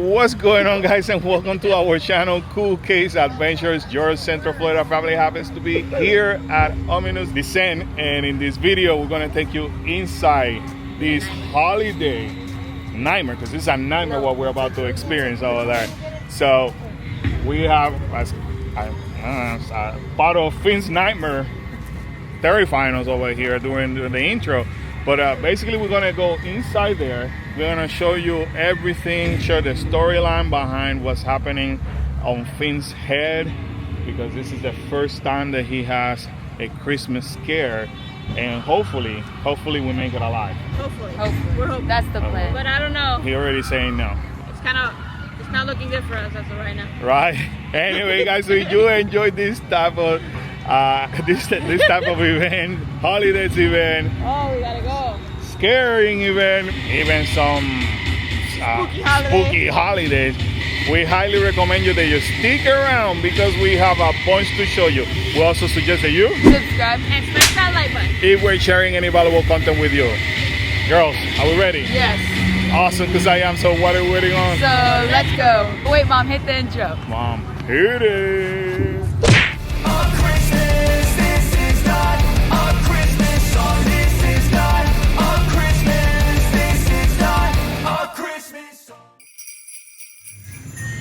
What's going on, guys, and welcome to our channel, Cool Case Adventures. Your Central Florida family happens to be here at Ominous Descent, and in this video we're going to take you inside this holiday nightmare, because it's a nightmare what we're about to experience over there. So we have part of Finn's nightmare terrifying us over here during the intro. But basically we're gonna go inside there. We're gonna show you everything, show the storyline behind what's happening on Finn's head, because this is the first time that he has a Christmas scare, and hopefully we make it alive. Hopefully. We're hoping. That's the plan. But I don't know. He already saying no. It's not looking good for us as of right now. Right. Anyway, guys, so you enjoy this type of this type of event, holidays event, Oh, we gotta go. scaring event, even some spooky holidays. We highly recommend you that you stick around, because we have a bunch to show you. We also suggest that you Subscribe. And smash that like button. if we're sharing any valuable content with you. Girls, are we ready? Yes. Awesome, because I am. So what are we waiting on? So let's go. Wait, Mom, hit the intro. Mom, here it is.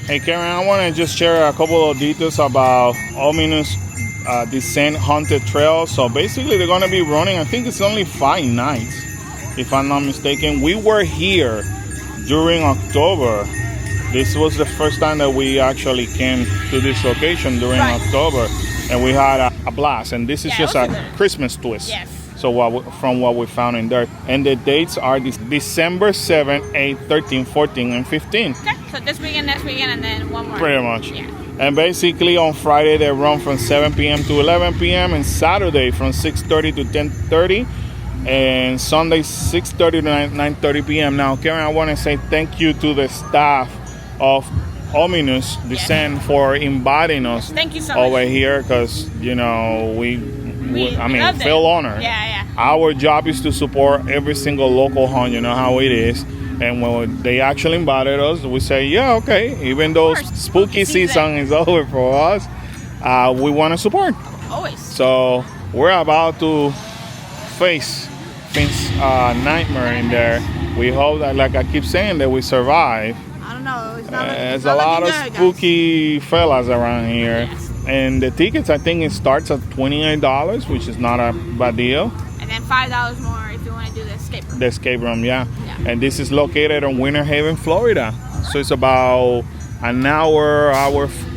Hey Karen, I want to just share a couple of details about Ominous Descent Haunted Trail. So basically they're going to be running, I think it's only 5 nights, if I'm not mistaken. We were here during October. This was the first time that we actually came to this location during October, and we had a blast. And this is just a Christmas twist. Yes. So from what we found in there. And the dates are December 7, 8, 13, 14, and 15. Okay. So this weekend, next weekend, and then one more. Pretty much. Yeah. And basically on Friday they run from 7 p.m. to 11 p.m. and Saturday from 6:30 to 10:30, and Sunday 6:30 to 9:30 p.m. Now, Karen, I want to say thank you to the staff of Ominous Descent for inviting us Thank you so much. over here, because we loved it. feel honored. Yeah. Our job is to support every single local hunt, you know how it is. And when they actually invited us, we say, yeah, okay. Even though spooky season is over for us, we want to support. Always. So we're about to face Finn's nightmare in there. We hope that, like I keep saying, that we survive. I don't know. There's a lot of spooky fellas around here. Yes. And the tickets, I think it starts at $28, which is not a bad deal. And then $5 more if you want to do the escape room. The escape room, yeah. And this is located in Winter Haven, Florida. So it's about an hour,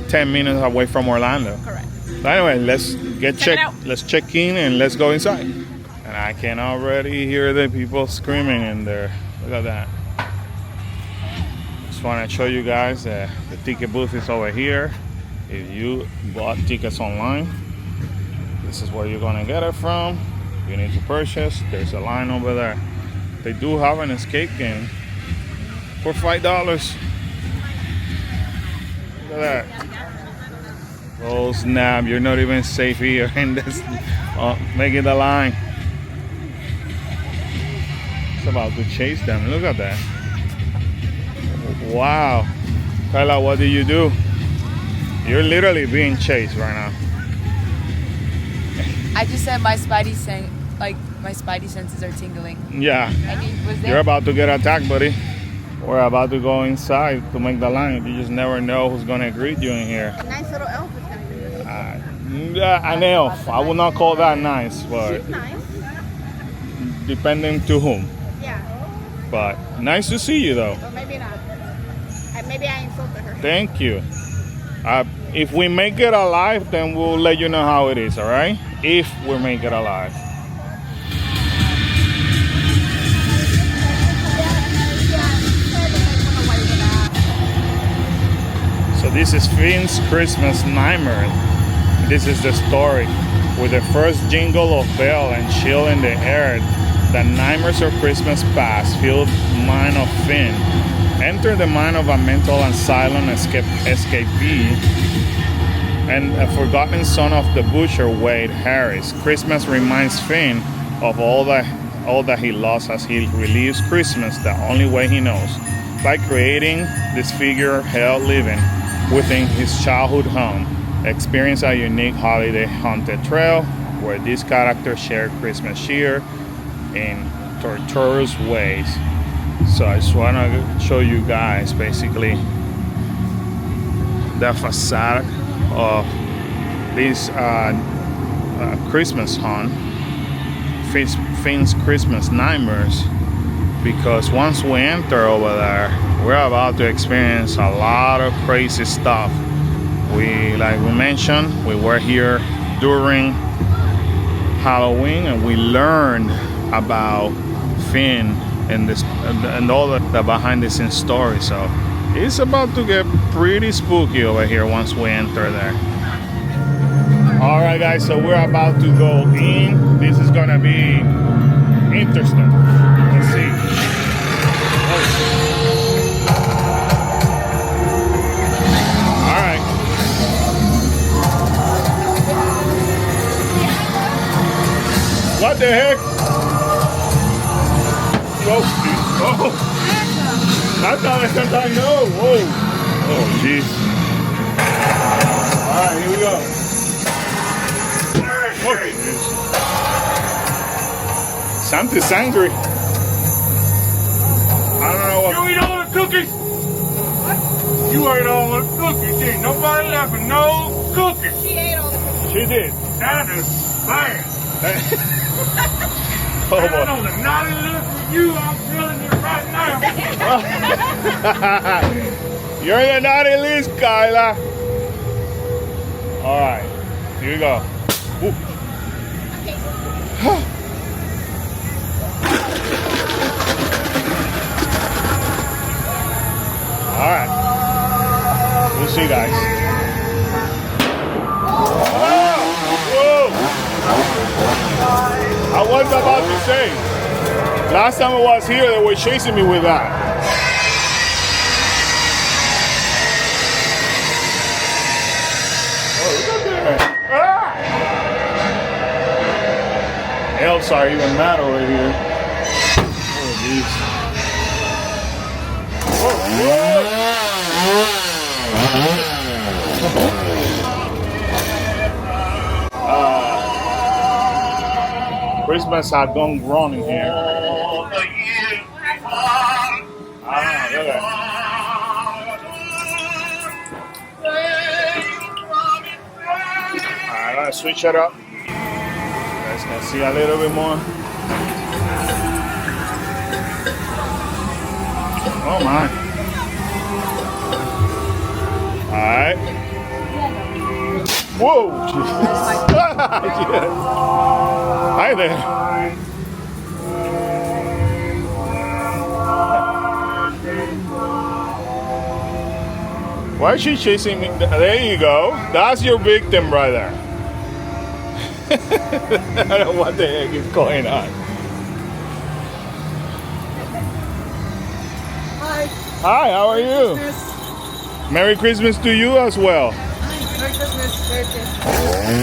10 minutes away from Orlando. Correct. So anyway, let's let's check in and let's go inside. And I can already hear the people screaming in there. Look at that. Just want to show you guys that the ticket booth is over here. If you bought tickets online, this is where you're gonna get it from. You need to purchase. There's a line over there. They do have an escape game for $5. Look at that. Oh snap, you're not even safe here in this. Making the line. It's about to chase them. Look at that. Wow. Kyla, what do you do? You're literally being chased right now. I just said my spidey senses are tingling. Yeah. And he was there. You're about to get attacked, buddy. We're about to go inside to make the line. You just never know who's gonna greet you in here. A nice little elf is going to do this. An elf. I would not call that nice, but She's nice. depending to whom. Yeah. But nice to see you, though. Or maybe not. Maybe I insulted her. Thank you. If we make it alive, then we'll let you know how it is, all right? If we make it alive. So this is Finn's Christmas nightmare. This is the story. With the first jingle of bell and chill in the air, the nightmares of Christmas past filled mind of Finn. Enter the mind of a mental and silent escapee and a forgotten son of the butcher, Wade Harris. Christmas reminds Finn of all that he lost as he relieves Christmas the only way he knows. by creating this figure held living within his childhood home. Experience a unique holiday haunted trail where these characters share Christmas cheer in torturous ways. So I just want to show you guys basically the facade of this Christmas haunt, Finn's Christmas Nightmares, because once we enter over there, we're about to experience a lot of crazy stuff. Like we mentioned, we were here during Halloween and we learned about Finn and all the behind the scenes story. So it's about to get pretty spooky over here once we enter there. All right, guys, so we're about to go in. This is gonna be interesting. Let's see. All right. What the heck? Oh, that's not a sometimes no. Whoa. Oh, jeez. All right, here we go. Oh, Santa's angry. I don't know what. You eat all the cookies? What? You ate all the cookies. Ain't nobody left with no cookies. She ate all the cookies. She did. That is bad. Oh, I boy. don't know the naughty look for you. I'm feeling it right now. You're in the naughty list, Kyla. All right, here we go. Ooh. All right, we'll see, guys. Whoa! I was about to say, last time I was here, they were chasing me with that. Oh, look at that. Ah! Elves are even mad over here. Oh, jeez. Christmas had gone wrong in here. Look at Alright, let's switch it up. You guys can see a little bit more. Oh my. Alright. Whoa! Yes. Hi there. Why is she chasing me? There you go. That's your victim right there. I don't know what the heck is going on. Hi. Hi, how are you? Christmas. Merry Christmas to you as well. Merry Christmas. Merry Christmas.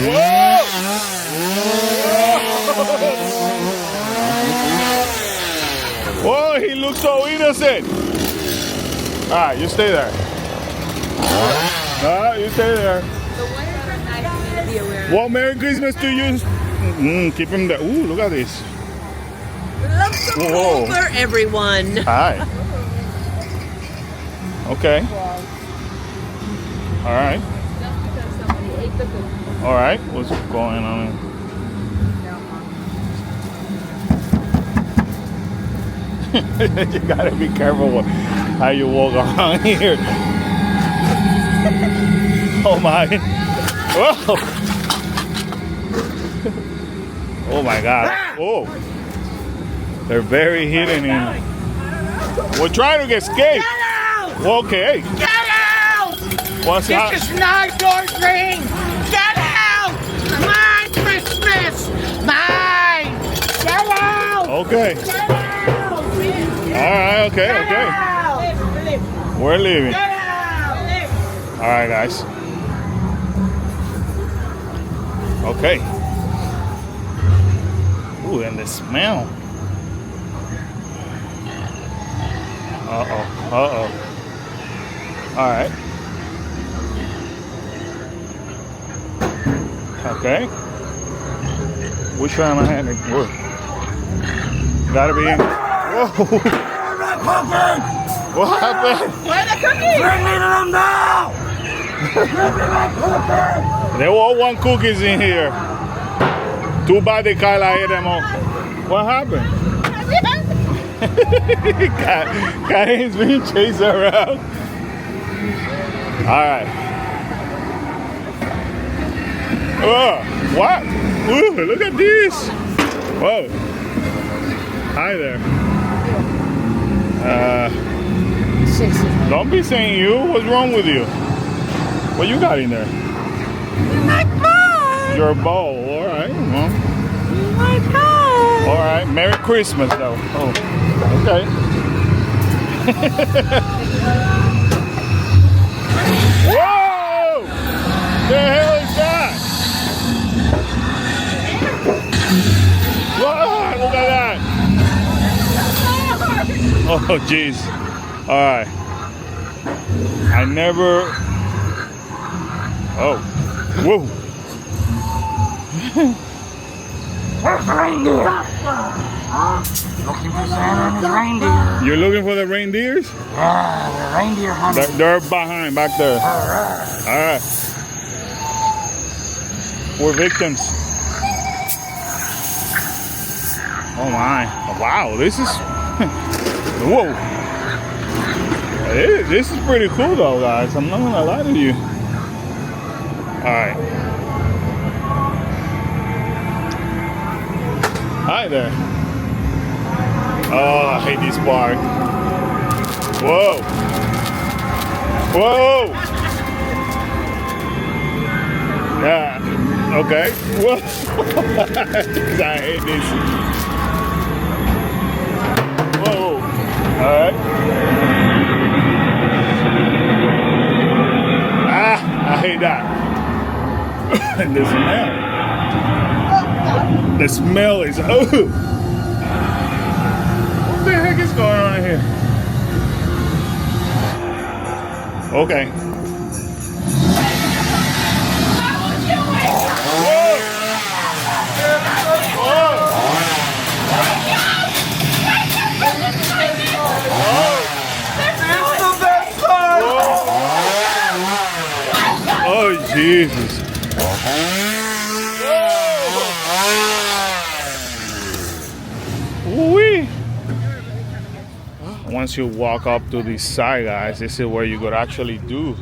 Whoa! Whoa, he looks so innocent. All right, you stay there. You stay there. Well, Merry Christmas to you. Keep him there. Ooh, look at this. Lots of over everyone. Hi. Okay. All right. All right. What's going on? You gotta be careful how you walk around here. Oh my. Whoa. Oh my God. Oh. They're very hidden in. We're trying to escape. Get out! Okay. Get out! What's that? This is not your thing! Get out! My Christmas! Mine! Get out! Okay. Get out! All right. Okay. Get Okay. out! We're leaving. Get out! All right, guys. Okay. Ooh, and the smell. All right. Okay. Which one am I heading? Whoa. Gotta be in. Whoa. What happened? Where are the cookies? Bring me them now! There all one cookies in here. Too bad they Kyla ate them all. What happened? Karen's being chased around. All right. Oh, what? Ooh, look at this. Whoa. Hi there. Don't be saying you. What's wrong with you? What you got in there? My ball! Your bowl. All right. Well, My ball! all right. Merry Christmas, though. Oh, okay. Whoa! The hell is that? Whoa! Look at that. Oh, jeez. All right. I never. Oh. Whoa. Reindeer! Looking for Santa and his reindeer. You're looking for the reindeers? Yeah, the reindeer hunting. They're behind, back there. All right. We're victims. Oh my! Wow, this is. Whoa. This is pretty cool, though, guys. I'm not gonna lie to you. All right. Hi there. Oh, I hate this park. Whoa. Whoa. Yeah. Okay. Whoa. I hate this. Whoa. All right. Ah, I hate that. And the smell. The smell is. Oh. What the heck is going on here? Okay. Whoa. Oh, Jesus. Woo-wee. Once you walk up to this side, guys, this is where you could actually do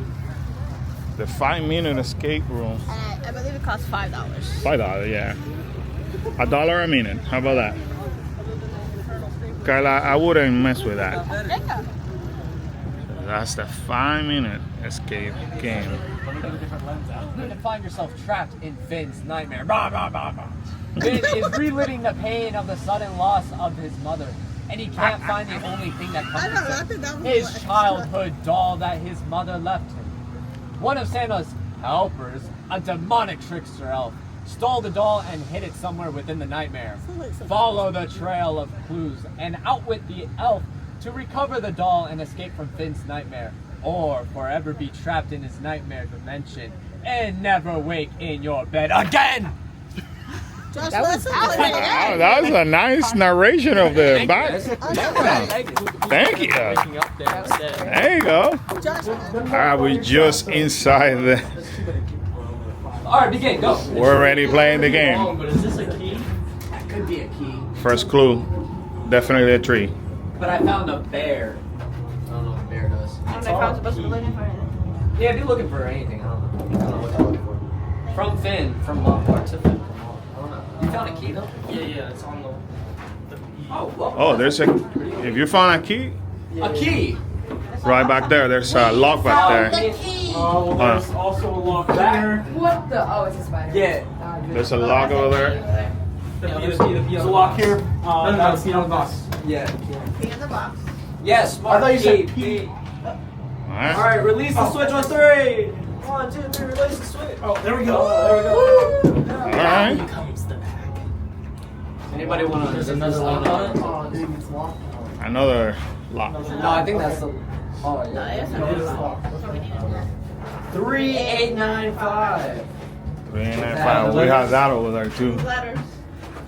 the 5-minute escape room. I believe it costs $5. $5, yeah. $1 a minute. How about that? Carla, I wouldn't mess with that. That's the 5-minute escape game. You can find yourself trapped in Finn's nightmare. Bah, bah, bah, bah. Finn is reliving the pain of the sudden loss of his mother, and he can't find the only thing that comforts him, his childhood doll that his mother left him. One of Santa's helpers, a demonic trickster elf, stole the doll and hid it somewhere within the nightmare. Follow the trail of clues and outwit the elf to recover the doll and escape from Finn's nightmare, or forever be trapped in his nightmare dimension and never wake in your bed again. That was Wow, that was a nice narration of the back. Thank you. There you go. We just inside the. All right, begin. Go. We're already playing the game. But is this a key? That could be a key. First clue, definitely a tree. But I found a bear. I don't know what a bear does. I don't know if I'm supposed to be looking for anything. Yeah, if you're looking for anything, I don't know what you're looking for. From Finn, from parts of Finn. I don't know. You found a key though? Yeah, it's on the oh, well, Oh, there's a. If you found a key, a key. right back there. There's a lock back there. Oh, well, there's also a lock there. What the? Oh, it's a spider. Yeah. There's a lock over there. There's a lock here. That's the other box. Yeah. Be in the box. Yes, smart. I thought you said key. All right. Alright, release the switch on 3. 1, 2, 3, release the switch. Oh, there we go. All right. Anybody want to? There's another one on it. Another Lock. No, I think that's the. Oh, No, yeah. it's not. 3895. 395. We have that over there too. Letters.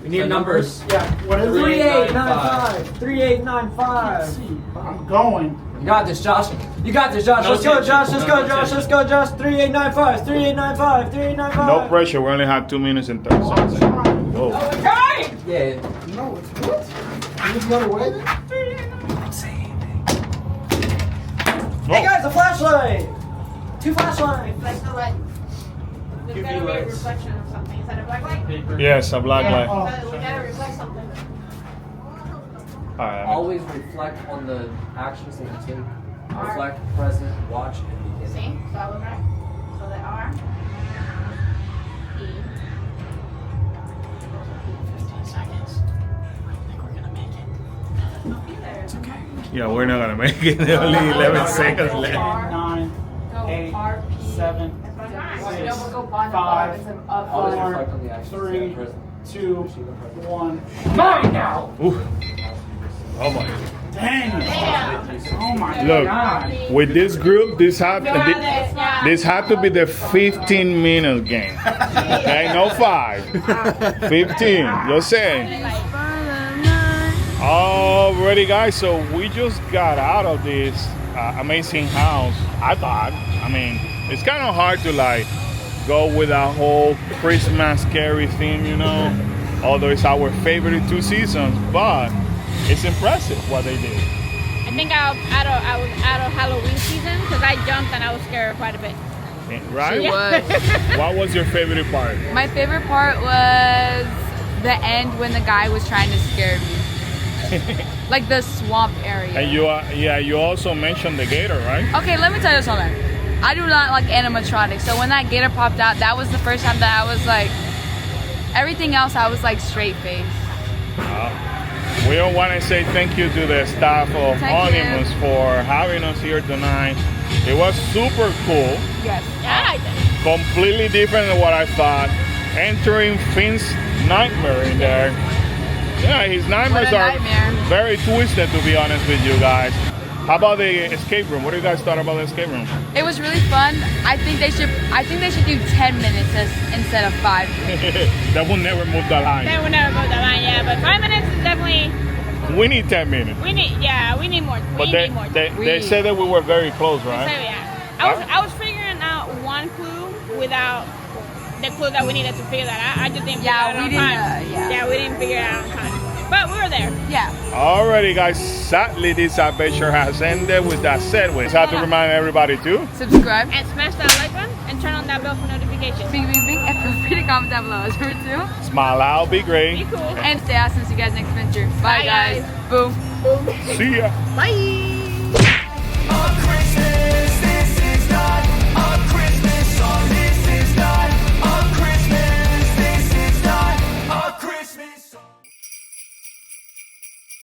We need numbers. Yeah, what is it? 3895. 3895. I'm going. You got this, Josh. You got this, Josh. Let's go, Josh. Let's go, Josh. Let's go, Josh. 3895. 3895. 3895. No pressure. We only have 2 minutes and 30 seconds. Whoa. Okay. Yeah. No, it's what? You just got away then? Hey guys, a flashlight. 2 flashlights. Reflect the light. There's gotta be a reflection of something. Is that a black light? Yes, a black light. Oh. So we gotta reflect something. Alright. Always reflect on the actions that you take. Reflect, present, watch, and begin. See? So I was right. So they are. E. 15 seconds. I don't think we're gonna make it. I'll be there. It's okay. Yeah, we're not gonna make it. Only 11 seconds left. 9, 8, 7, No, we'll go bond 5, Always 4, reflect on the actions. 3, 2, 1. Mine now. Ooh. Oh my. Dang. Oh my Look, God. with this group, this had to be the 15-minute game. Okay, no 5. 15. Just saying. Alrighty, guys. So we just got out of this amazing house. I thought. I mean, it's kind of hard to like go with a whole Christmas scary theme, you know. Although it's our favorite 2 seasons, but it's impressive what they did. I think I was out of Halloween season because I jumped and I was scared quite a bit. Right? It was. What was your favorite part? My favorite part was the end when the guy was trying to scare me. Like the swamp area. And you also mentioned the gator, right? Okay, let me tell you something. I do not like animatronics, so when that gator popped out, that was the first time that I was like, everything else I was like straight face. We don't want to say thank you to the staff of Thank you. Onimus for having us here tonight. It was super cool. Yes. Yeah, I did. Completely different than what I thought. Entering Finn's nightmare in there. Yeah, his nightmares What a are nightmare. very twisted, to be honest with you guys. How about the escape room? What do you guys thought about the escape room? It was really fun. I think they should do 10 minutes instead of 5. That will never move the line. They would never go the line, yeah, but 5 minutes is definitely. We need 10 minutes. We need more. But We need more. they said that we were very close, So, right? yeah. I was figuring out one clue without the clue that we needed to figure that out. I just didn't figure it out on time. yeah. We didn't figure it out on time. But we were there. Yeah. Alrighty, guys. Sadly, this adventure has ended. With that said, we just have to remind everybody to Subscribe. And smash that like button and turn on that bell for notifications. Bing, bing, bing. And feel free to comment down below. Number 2. smile out, be great. Be cool. And stay awesome. See you guys next adventure. Bye, Bye, guys. Boom. See ya. Bye.